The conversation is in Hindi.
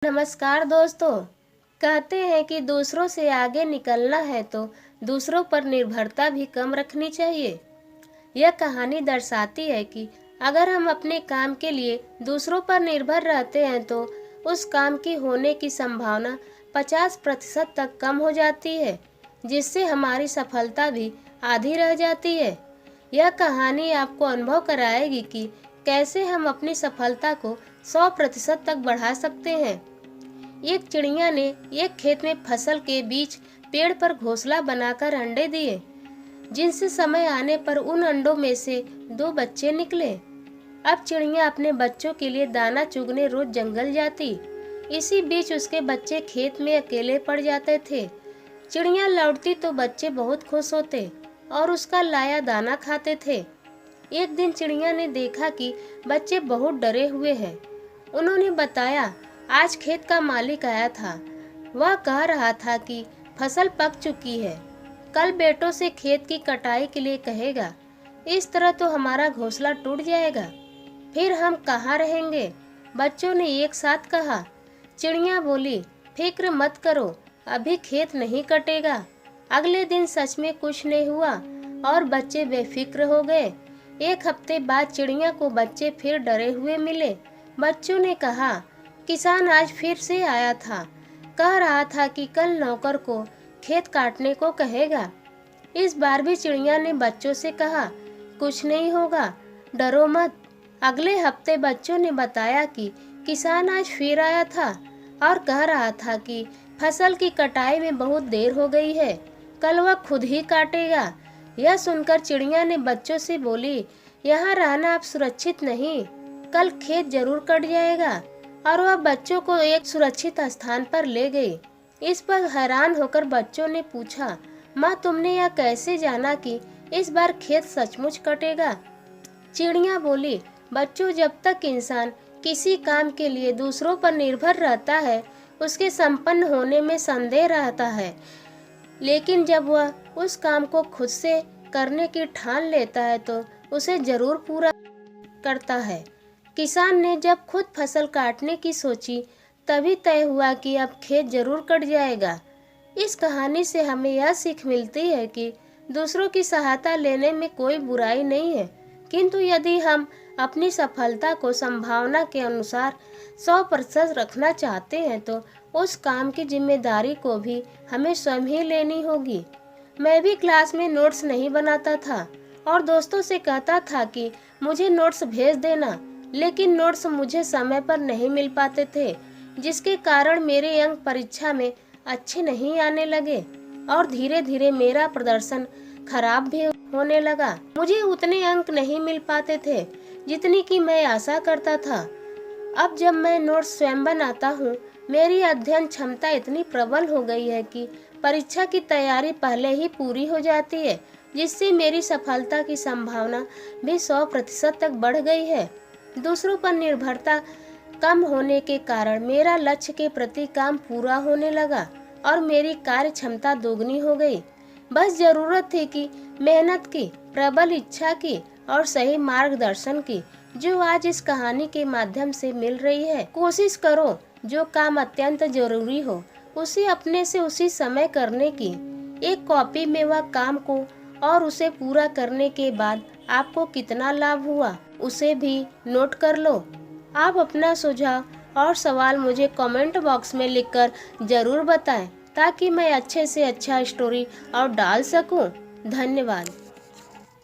नमस्कार दोस्तों। कहते हैं कि दूसरों से आगे निकलना है तो दूसरों पर निर्भरता भी कम रखनी चाहिए। यह कहानी दर्शाती है कि अगर हम अपने काम के लिए दूसरों पर निर्भर रहते हैं तो उस काम की होने की संभावना 50% तक कम हो जाती है, जिससे हमारी सफलता भी आधी रह जाती है। यह कहानी आपको अनुभव कराएगी कि कैसे हम अपनी सफलता को 100% तक बढ़ा सकते हैं। एक चिड़िया ने एक खेत में फसल के बीच पेड़ पर घोंसला बनाकर अंडे दिए, जिनसे समय आने पर उन अंडों में से 2 बच्चे निकले। अब चिड़िया अपने बच्चों के लिए दाना चुगने रोज जंगल जाती। इसी बीच उसके बच्चे खेत में अकेले पड़ जाते थे। चिड़िया लौटती तो बच्चे बहुत खुश होते और उसका लाया दाना खाते थे। एक दिन चिड़िया ने देखा कि बच्चे बहुत डरे हुए हैं। उन्होंने बताया, आज खेत का मालिक आया था। वह कह रहा था कि फसल पक चुकी है, कल बेटों से खेत की कटाई के लिए कहेगा। इस तरह तो हमारा घोंसला टूट जाएगा, फिर हम कहाँ रहेंगे? बच्चों ने एक साथ कहा। चिड़िया बोली, फिक्र मत करो, अभी खेत नहीं कटेगा। अगले दिन सच में कुछ नहीं हुआ और बच्चे बेफिक्र हो गए। एक हफ्ते बाद चिड़िया को बच्चे फिर डरे हुए मिले। बच्चों ने कहा, किसान आज फिर से आया था, कह रहा था कि कल नौकर को खेत काटने को कहेगा। इस बार भी चिड़िया ने बच्चों से कहा, कुछ नहीं होगा, डरो मत। अगले हफ्ते बच्चों ने बताया कि किसान आज फिर आया था और कह रहा था कि फसल की कटाई में बहुत देर हो गई है, कल वह खुद ही काटेगा। यह सुनकर चिड़िया ने बच्चों से बोली, यहाँ रहना अब सुरक्षित नहीं, कल खेत जरूर कट जाएगा। और वह बच्चों को एक सुरक्षित स्थान पर ले गई। इस पर हैरान होकर बच्चों ने पूछा, माँ तुमने यह कैसे जाना कि इस बार खेत सचमुच कटेगा? चिड़िया बोली, बच्चों, जब तक इंसान किसी काम के लिए दूसरों पर निर्भर रहता है, उसके संपन्न होने में संदेह रहता है, लेकिन जब वह उस काम को खुद से करने की ठान लेता है तो उसे जरूर पूरा करता है। किसान ने जब खुद फसल काटने की सोची, तभी तय हुआ कि अब खेत जरूर कट जाएगा। इस कहानी से हमें यह सीख मिलती है कि दूसरों की सहायता लेने में कोई बुराई नहीं है, किंतु यदि हम अपनी सफलता को संभावना के अनुसार 100% रखना चाहते हैं तो उस काम की जिम्मेदारी को भी हमें स्वयं ही लेनी होगी। मैं भी क्लास में नोट्स नहीं बनाता था और दोस्तों से कहता था कि मुझे नोट्स भेज देना, लेकिन नोट्स मुझे समय पर नहीं मिल पाते थे, जिसके कारण मेरे अंक परीक्षा में अच्छे नहीं आने लगे और धीरे धीरे मेरा प्रदर्शन खराब भी होने लगा। मुझे उतने अंक नहीं मिल पाते थे जितनी की मैं आशा करता था। अब जब मैं नोट्स स्वयं बनाता हूँ, मेरी अध्ययन क्षमता इतनी प्रबल हो गई है कि परीक्षा की तैयारी पहले ही पूरी हो जाती है, जिससे मेरी सफलता की संभावना भी 100% तक बढ़ गई है। दूसरों पर निर्भरता कम होने के कारण मेरा लक्ष्य के प्रति काम पूरा होने लगा और मेरी कार्य क्षमता दोगुनी हो गई। बस जरूरत थी कि मेहनत की, प्रबल इच्छा की और सही मार्गदर्शन की, जो आज इस कहानी के माध्यम से मिल रही है। कोशिश करो जो काम अत्यंत जरूरी हो उसे अपने से उसी समय करने की। एक कॉपी में वह काम को और उसे पूरा करने के बाद आपको कितना लाभ हुआ, उसे भी नोट कर लो। आप अपना सुझाव और सवाल मुझे कमेंट बॉक्स में लिखकर जरूर बताएं, ताकि मैं अच्छे से अच्छा स्टोरी और डाल सकूं। धन्यवाद।